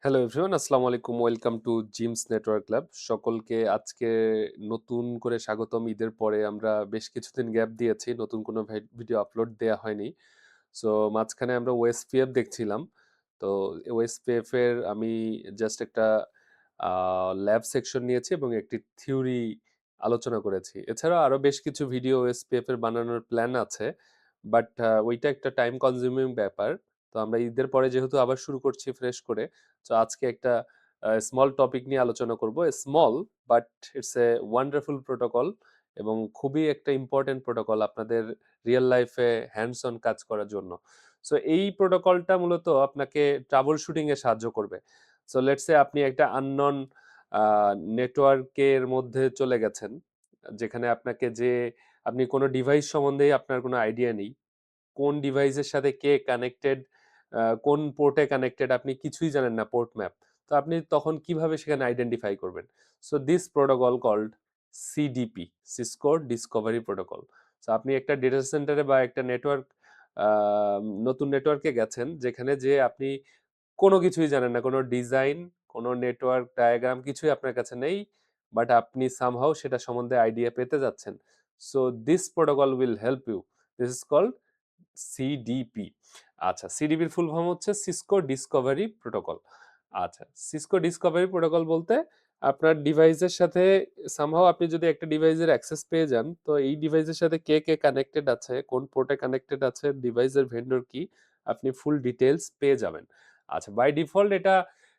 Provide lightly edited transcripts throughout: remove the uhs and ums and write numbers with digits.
Hello everyone, আসসালামু আলাইকুম। Welcome to gems network lab. সকলকে আজকে নতুন করে স্বাগতম। ঈদের পরে আমরা বেশ কিছুদিন গ্যাপ দিয়েছি, নতুন কোনো ভিডিও আপলোড দেওয়া হয়নি। সো মাঝখানে আমরা ওএসপিএফ দেখছিলাম। তো ওএসপিএফ এর আমি জাস্ট একটা ল্যাব সেকশন নিয়েছি এবং একটি থিওরি আলোচনা করেছি। এছাড়াও আরো বেশ কিছু ভিডিও ওএসপিএফ এর বানানোর প্ল্যান আছে, বাট ওইটা একটা টাইম কনজিউমিং ব্যাপার। তো আমরা ঈদের পরে যেহেতু আবার শুরু করছি ফ্রেশ করে, তো আজকে একটা স্মল টপিক নিয়ে আলোচনা করব। Small, but it's a wonderful protocol এবং খুবই একটা ইম্পর্টেন্ট প্রোটোকল আপনাদের রিয়েল লাইফে হ্যান্ডস অন কাজ করার জন্য। সো এই প্রোটোকলটা মূলত আপনাকে ট্রাবল শুটিং এ সাহায্য করবে। সো লেটস সে আপনি একটা আননন নেটওয়ার্কের মধ্যে চলে গেছেন, যেখানে আপনি কোনো ডিভাইস সম্বন্ধেই আপনার কোনো আইডিয়া নেই। কোন ডিভাইসের সাথে কে কানেক্টেড, কোন পোর্টে কানেক্টেড আপনি কিছুই জানেন না, পোর্ট ম্যাপ। তো আপনি তখন কিভাবে সেখানে আইডেন্টিফাই করবেন? So this protocol called CDP, Cisco Discovery Protocol. So আপনি একটা ডেটা সেন্টারে বা একটা নেটওয়ার্ক, নতুন নেটওয়ার্কে গেছেন, যেখানে যে আপনি কোনো কিছুই জানেন না, কোনো ডিজাইন, কোনো নেটওয়ার্ক ডায়াগ্রাম কিছুই আপনার কাছে নেই, বাট আপনি সামহাউ সেটা সম্বন্ধে আইডিয়া পেতে যাচ্ছেন। So this protocol will help you. This is called CDP. আচ্ছা, সিডিপির ফুল ফর্ম হচ্ছে সিসকো ডিসকভারি প্রোটোকল। আচ্ছা, সিসকো ডিসকভারি প্রোটোকল বলতে আপনার ডিভাইসের সাথে সামহাও আপনি যদি একটা ডিভাইসের অ্যাক্সেস পেয়ে যান, তো এই ডিভাইসের সাথে কে কে কানেক্টেড আছে, কোন পোর্টে কানেক্টেড আছে, ডিভাইসের ভেন্ডর কি, আপনি ফুল ডিটেলস পেয়ে যাবেন। আচ্ছা, বাই ডিফল্ট এটা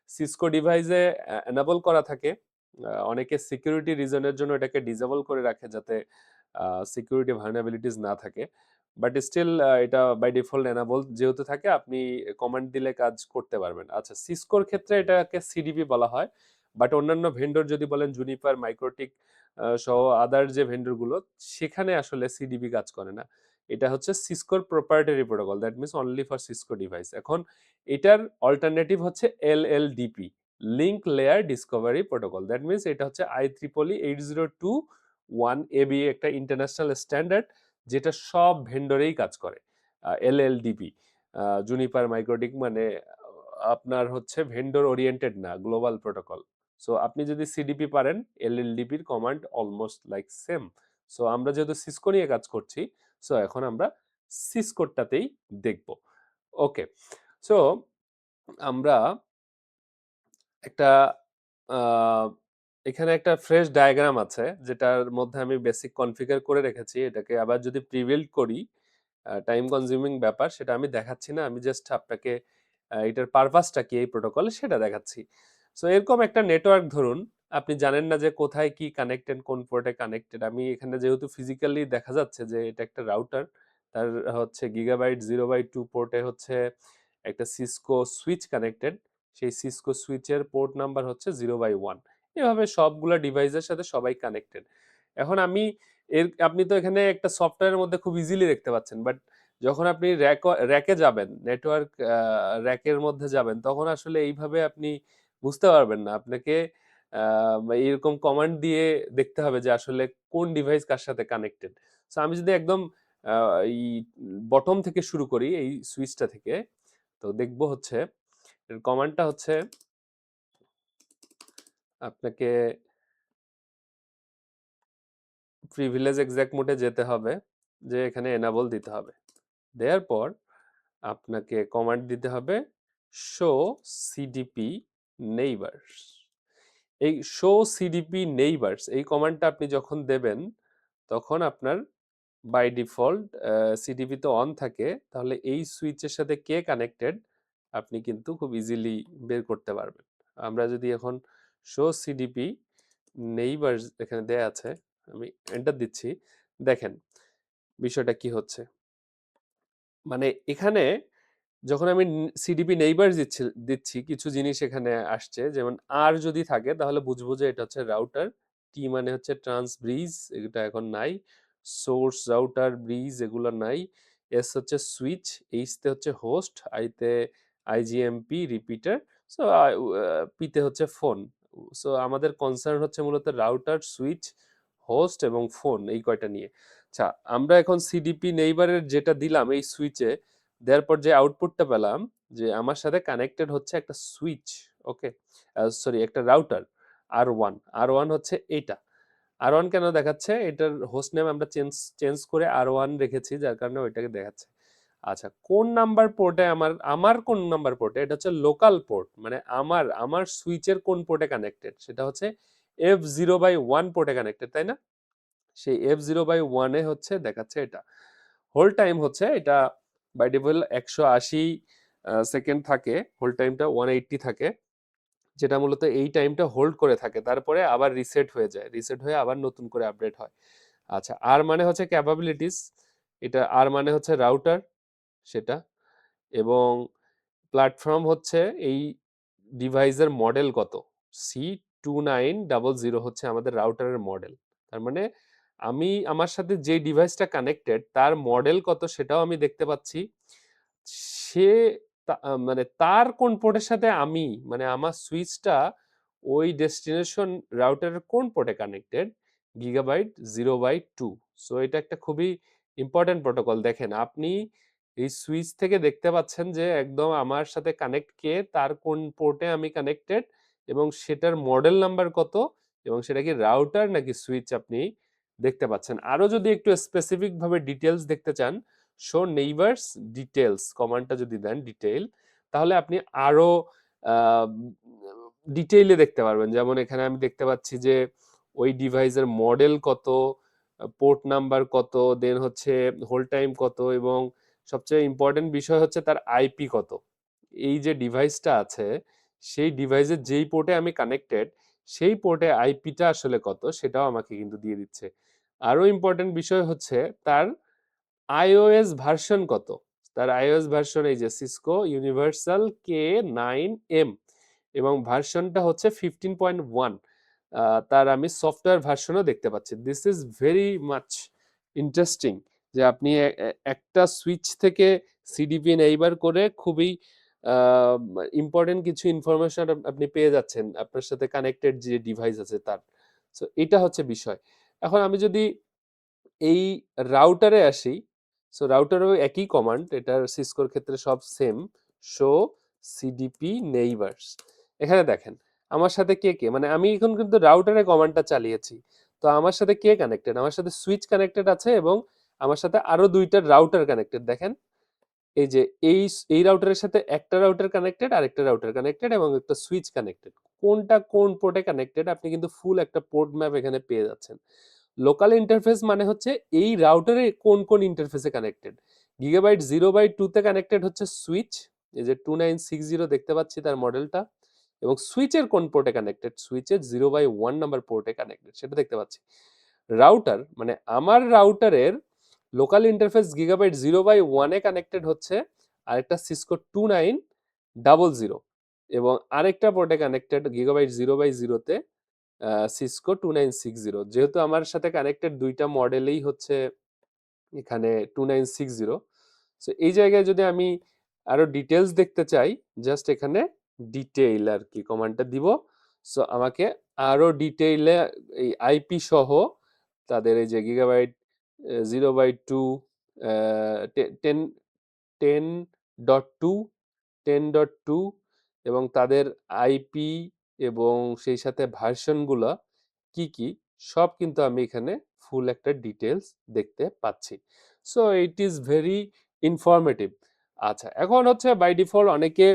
সিসকো ডিভাইসে এনাবল করা থাকে। অনেকে সিকিউরিটি রিজনের জন্য এটাকে ডিসেবল করে রাখে, যাতে সিকিউরিটি ভালনারেবিলিটিস না থাকে। বাট স্টিল এটা বাই ডিফল্ট এনাবল যেহেতু থাকে, আপনি কমান্ড দিলে কাজ করতে পারবেন। আচ্ছা, সিসকোর ক্ষেত্রে এটাকে সিডিপি বলা হয়, বাট অন্যান্য ভেন্ডর যদি বলেন জুনিপার, মাইক্রোটিক সহ আদার যে ভেন্ডর গুলো, সেখানে আসলে সিডিপি কাজ করে না। এটা হচ্ছে সিসকোর proprietary protocol, that means only for Cisco device. এখন এটার অল্টারনেটিভ হচ্ছে LLDP, link layer discovery protocol. That means এটা হচ্ছে IEEE 8021 AB, একটা ইন্টারন্যাশনাল স্ট্যান্ডার্ড, যেটা সব ভেন্ডরেই কাজ করে। এলএলডিপি, জুনিপার মাইক্রোটিক মানে আপনার হচ্ছে ভেন্ডর ওরিয়েন্টেড না, গ্লোবাল প্রোটোকল। সো আপনি যদি সিডিপি পারেন, এলএলডিপির command almost like same. So আমরা যেহেতু সিসকো নিয়ে কাজ করছি, সো এখন আমরা সিসকোটাতেই দেখব। ওকে, সো আমরা একটা আহ, এখানে একটা ফ্রেশ ডায়াগ্রাম আছে, যেটার মধ্যে আমি বেসিক কনফিগার করে রেখেছি। এটাকে আবার যদি প্রিবিল্ড করি, টাইম কনজিউমিং ব্যাপার, সেটা আমি দেখাচ্ছি না, আমি জাস্ট আপনাকে এটার পারপাসটা কি এই প্রোটোকল সেটা দেখাচ্ছি। সো এরকম একটা নেটওয়ার্ক ধরুন, আপনি জানেন না যে কোথায় কি কানেক্টেড, কোন পোর্টে কানেক্টেড। আমি এখানে যেহেতু ফিজিক্যালি দেখা যাচ্ছে যে এটা একটা রাউটার, তার হচ্ছে গিগাবাইট 0/2 পোর্টে হচ্ছে একটা সিসকো সুইচ কানেক্টেড। সেই সিসকো সুইচের পোর্ট নাম্বার হচ্ছে 0/1। এভাবে সবগুলা ডিভাইসের সাথে সবাই কানেক্টেড। এখন আপনি তো এখানে একটা সফটওয়্যারের মধ্যে খুব ইজিলি দেখতে পাচ্ছেন, বাট যখন আপনি র্যাকে যাবেন, নেটওয়ার্ক র্যাকের মধ্যে যাবেন, তখন আসলে এইভাবে আপনি বুঝতে পারবেন না। আপনাকে এরকম কমান্ড দিয়ে দেখতে হবে যে আসলে কোন ডিভাইস কার সাথে কানেক্টেড। সো আমি যদি একদম এই বটম থেকে শুরু করি, এই সুইচটা থেকে, তো দেখবো হচ্ছে এর কমান্ডটা হচ্ছে আপনাকে প্রিভিলেজ এক্সাক্ট মোডে যেতে হবে, যে এখানে এনাবল দিতে হবে। দেওয়ার পর আপনাকে কমান্ড দিতে হবে শো সিডিপি নেইবার্স। এই শো সিডিপি নেইবার্স এই কমান্ডটা আপনি যখন দেবেন, তখন আপনার বাই ডিফল্ট সিডিপি তো অন থাকে, তাহলে এই সুইচের সাথে কে কানেক্টেড আপনি কিন্তু খুব ইজিলি বের করতে পারবেন। আমরা যদি এখন শো সিডিপি নেইবার্স এখানে দেয়া আছে, আমি এন্টার দিচ্ছি, দেখেন বিষয়টা কি হচ্ছে। মানে এখানে যখন আমি সিডিপি নেইবার্স দিচ্ছি, কিছু জিনিস এখানে আসছে, যেমন আর যদি থাকে তাহলে বুঝবো যে এটা হচ্ছে রাউটার। টি মানে হচ্ছে ট্রান্স ব্রিজ, এটা এখন নাই। সোর্স, রাউটার, ব্রিজ এগুলো নাই। এস হচ্ছে সুইচ, এইচ তে হচ্ছে হোস্ট, আই তে আইজিএমপি রিপিটার, সো পি তে হচ্ছে ফোন। সো আমাদের কনসার্ন হচ্ছে মূলত রাউটার, সুইচ, হোস্ট এবং ফোন, এই কয়টা নিয়ে। আচ্ছা, আমরা এখন সিডিপি নেইবারের যেটা দিলাম এই সুইচে দেওয়ার পর যে আউটপুটটা পেলাম, যে আমার সাথে কানেক্টেড হচ্ছে একটা সুইচ, ওকে, সরি একটা রাউটার আর ওয়ান হচ্ছে এইটা। আর ওয়ান কেন দেখাচ্ছে, এটার হোস্ট নেম আমরা চেঞ্জ চেঞ্জ করে আর ওয়ান রেখেছি, যার কারণে ওইটাকে দেখাচ্ছে। আচ্ছা, কোন নাম্বার পোর্টে আমার আমার কোন নাম্বার পোর্টে, এটা হচ্ছে লোকাল পোর্ট, মানে আমার আমার সুইচের কোন পোর্টে কানেক্টেড, সেটা হচ্ছে F0/1 পোর্টে কানেক্টেড, তাই না? সেই F0/1 হচ্ছে দেখাচ্ছে এটা। হোল্ড টাইম হচ্ছে এটা বাই ডিফল্ট 180 সেকেন্ড থাকে, হোল্ড টাইমটা 180 থাকে, যেটা মূলত এই টাইমটা হোল্ড করে থাকে, তারপরে আবার রিসেট হয়ে যায়, রিসেট হয়ে আবার নতুন করে আপডেট হয়। আচ্ছা, আর মানে হচ্ছে ক্যাপাবিলিটিস, এটা আর মানে হচ্ছে রাউটার সেটা, এবং প্ল্যাটফর্ম হচ্ছে এই ডিভাইসের মডেল কত, C2900 হচ্ছে আমাদের রাউটারের মডেল। তার মানে আমি আমার সাথে যে ডিভাইসটা কানেক্টেড তার মডেল কত সেটাও আমি দেখতে পাচ্ছি, সে মানে তার কোন পোর্টের সাথে আমি, মানে আমার সুইচটা ওই ডেস্টিনেশন রাউটারের কোন পোর্টে কানেক্টেড, Gb/0/2। সো এটা একটা খুবই ইম্পর্টেন্ট প্রোটোকল। দেখেন আপনি এই সুইচ থেকে দেখতে পাচ্ছেন যে একদম আমার সাথে কানেক্ট কে, তার কোন পোর্টে আমি কানেক্টেড, এবং সেটার মডেল নাম্বার কত, এবং সেটা কি রাউটার নাকি সুইচ আপনি দেখতে পাচ্ছেন। আরো যদি একটু স্পেসিফিক ভাবে ডিটেলস দেখতে চান, শো নেইবার্স ডিটেলস কমান্ডটা যদি দেন ডিটেইল, তাহলে আপনি আরো ডিটেইলে দেখতে পারবেন। যেমন এখানে আমি দেখতে পাচ্ছি যে ওই ডিভাইসের মডেল কত, পোর্ট নাম্বার কত, দেন হচ্ছে হোল্ড টাইম কত, এবং সবচেয়ে ইম্পর্টেন্ট বিষয় হচ্ছে তার আইপি কত। এই যে ডিভাইসটা আছে সেই ডিভাইসের যেই পোর্টে আমি কানেক্টেড সেই পোর্টে আইপিটা আসলে কত সেটাও আমাকে কিন্তু দিয়ে দিচ্ছে। আরো ইম্পর্টেন্ট বিষয় হচ্ছে তার আইওএস ভার্সন কত। তার আইওএস ভার্সন এই যে সিসকো ইউনিভার্সাল K9M, এবং ভার্সনটা হচ্ছে 15.1। তার আমি সফটওয়্যার ভার্সনও দেখতে পাচ্ছি। This is very much interesting যে আপনি একটা সুইচ থেকে সিডিপি নেইবার করে খুবই ইম্পর্টেন্ট কিছু ইনফরমেশন আপনি পেয়ে যাচ্ছেন আপনার সাথে কানেক্টেড যে ডিভাইস আছে তার। সো এটা হচ্ছে বিষয়। এখন আমি যদি এই রাউটারে আসি, সো রাউটারও একই কমান্ড, এটার সিসকোর ক্ষেত্রে সব সেম, শো সিডিপি নেইবার্স। এখানে দেখেন আমার সাথে কে কে, মানে আমি এখন কিন্তু রাউটারে কমান্ডটা চালিয়েছি, তো আমার সাথে কে কানেক্টেড, আমার সাথে সুইচ কানেক্টেড আছে, এবং আমার সাথে আরো দুইটা রাউটার কানেক্টেড। দেখেন এই যে এই রাউটারের সাথে একটা রাউটার কানেক্টেড, আরেকটা রাউটার কানেক্টেড, এবং একটা সুইচ কানেক্টেড। কোনটা কোন পোর্টে কানেক্টেড আপনি কিন্তু ফুল একটা পোর্ট ম্যাপ এখানে পেয়ে যাচ্ছেন। লোকাল ইন্টারফেস মানে হচ্ছে এই রাউটারে কোন কোন ইন্টারফেসে কানেক্টেড। Gb/0/2 তে কানেক্টেড হচ্ছে সুইচ, এই যে 2960 দেখতে পাচ্ছি তার মডেলটা, এবং সুইচের কোন পোর্টে কানেক্টেড, সুইচের 0/1 নাম্বার পোর্টে কানেক্টেড সেটা দেখতে পাচ্ছি। রাউটার মানে আমার রাউটারের লোকাল ইন্টারফেস Gb/0/1 এ কানেক্টেড হচ্ছে আরেকটা সিসকো 2900, এবং আরেকটা পোর্টে কানেক্টেড Gb/0/0 তে সিসকো 2960। যেহেতু আমার সাথে কানেক্টেড দুইটা মডেলেই হচ্ছে এখানে 2960, সো এই জায়গায় যদি আমি আরো ডিটেলস দেখতে চাই, জাস্ট এখানে ডিটেইল আর কি কমান্ডটা দিব। সো আমাকে আরো ডিটেইলে এই আইপি সহ তাদের এই যে Gb/0/2 টেন 10.2 10.2 এবং তাদের আইপি এবং সেই সাথে ভার্সনগুলো কি কি সব কিন্তু আমি এখানে ফুল একটা ডিটেলস দেখতে পাচ্ছি। So it is very informative. আচ্ছা, এখন হচ্ছে বাই ডিফল্ট অনেকে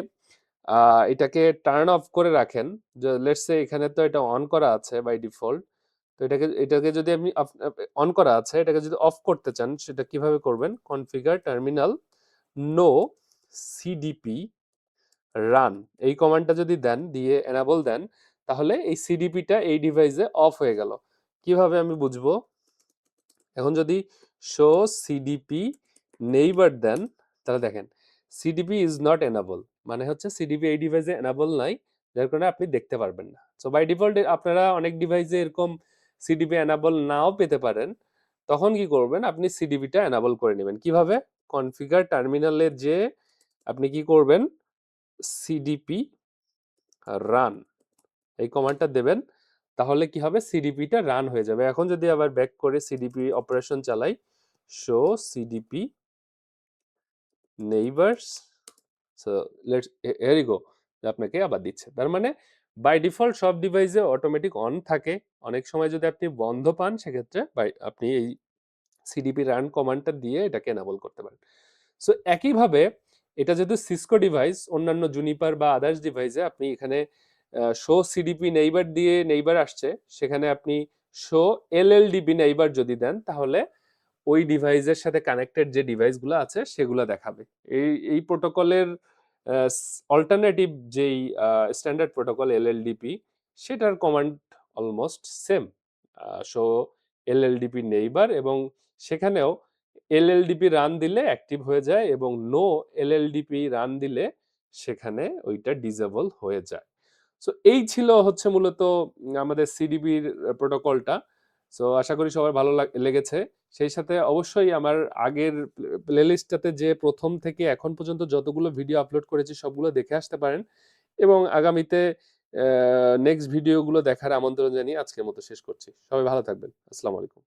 এটাকে টার্ন অফ করে রাখেন, যে লেটস সে এখানে তো এটা অন করা আছে বাই ডিফল্ট, তো এটাকে যদি আপনি অন করা আছে, এটাকে যদি অফ করতে চান সেটা কিভাবে করবেন, configure terminal no CDP run, এই কমান্ডটা যদি দেন, দিয়ে এনাবল দেন, তাহলে এই সিডিপিটা এই ডিভাইসে অফ হয়ে গেল। কিভাবে আমি বুঝবো? এখন যদি শো সিডিপি নেইবার দেন, তাহলে দেখেন সিডিপি ইজ নট এনাবল, মানে হচ্ছে সিডিপি এই ডিভাইসে এনাবল নাই, যার কারণে আপনি দেখতে পারবেন না। সো বাই ডিফল্ট আপনারা অনেক ডিভাইসে এরকম সিডিপি এনাবল নাও পেতে পারেন, তখন কি করবেন, আপনি সিডিপিটা এনাবল করে নেবেন। কিভাবে? কনফিগার টার্মিনালে যে আপনি কি করবেন, সিডিপি রান এই কমান্ডটা দেবেন, তাহলে কি হবে, সিডিপিটা রান হয়ে যাবে। এখন যদি আবার ব্যাক করে সিডিপি অপারেশন চালাই, show CDP neighbours, so let's here you go, আপনাকে আবার দিচ্ছে। তার মানে বাই ডিফল্ট সব ডিভাইসে অটোমেটিক অন থাকে। অনেক সময় যদি আপনি বন্ধ পান সেক্ষেত্রে আপনি এই সিডিপি রান কমান্ডটা দিয়ে এটাকে এনেবল করতে পারেন। সো একইভাবে এটা যেহেতু সিসকো ডিভাইস, অন্যান্য জুনিপার বা আদার্স ডিভাইসে আপনি এখানে শো সিডিপি নেইবার দিয়ে নেইবার আসছে, সেখানে আপনি শো এলএলডিপি নেইবার যদি দেন তাহলে ওই ডিভাইসের সাথে কানেক্টেড যে ডিভাইসগুলো আছে সেগুলো দেখাবে। এই প্রোটোকলের অল্টারনেটিভ যেই স্ট্যান্ডার্ড প্রোটোকল এলএলডিপি, সেটার command almost same. Show LLDP neighbour, এবং সেখানেও এলএলডিপি রান দিলে অ্যাক্টিভ হয়ে যায় এবং নো এলএলডিপি রান দিলে সেখানে ওইটা ডিসেবল হয়ে যায়। সো এই ছিল হচ্ছে মূলত আমাদের সিডিবির প্রোটোকলটা। সো আশা করি সবার ভালো লেগেছে। সেই সাথে অবশ্যই আমার আগের প্লেলিস্টটাতে যে প্রথম থেকে এখন পর্যন্ত যতগুলো ভিডিও আপলোড করেছি সবগুলো দেখে আসতে পারেন, এবং আগামীতে নেক্সট ভিডিওগুলো দেখার আমন্ত্রণ জানিয়ে আজকের মতো শেষ করছি। সবাই ভালো থাকবেন। আসসালামু আলাইকুম।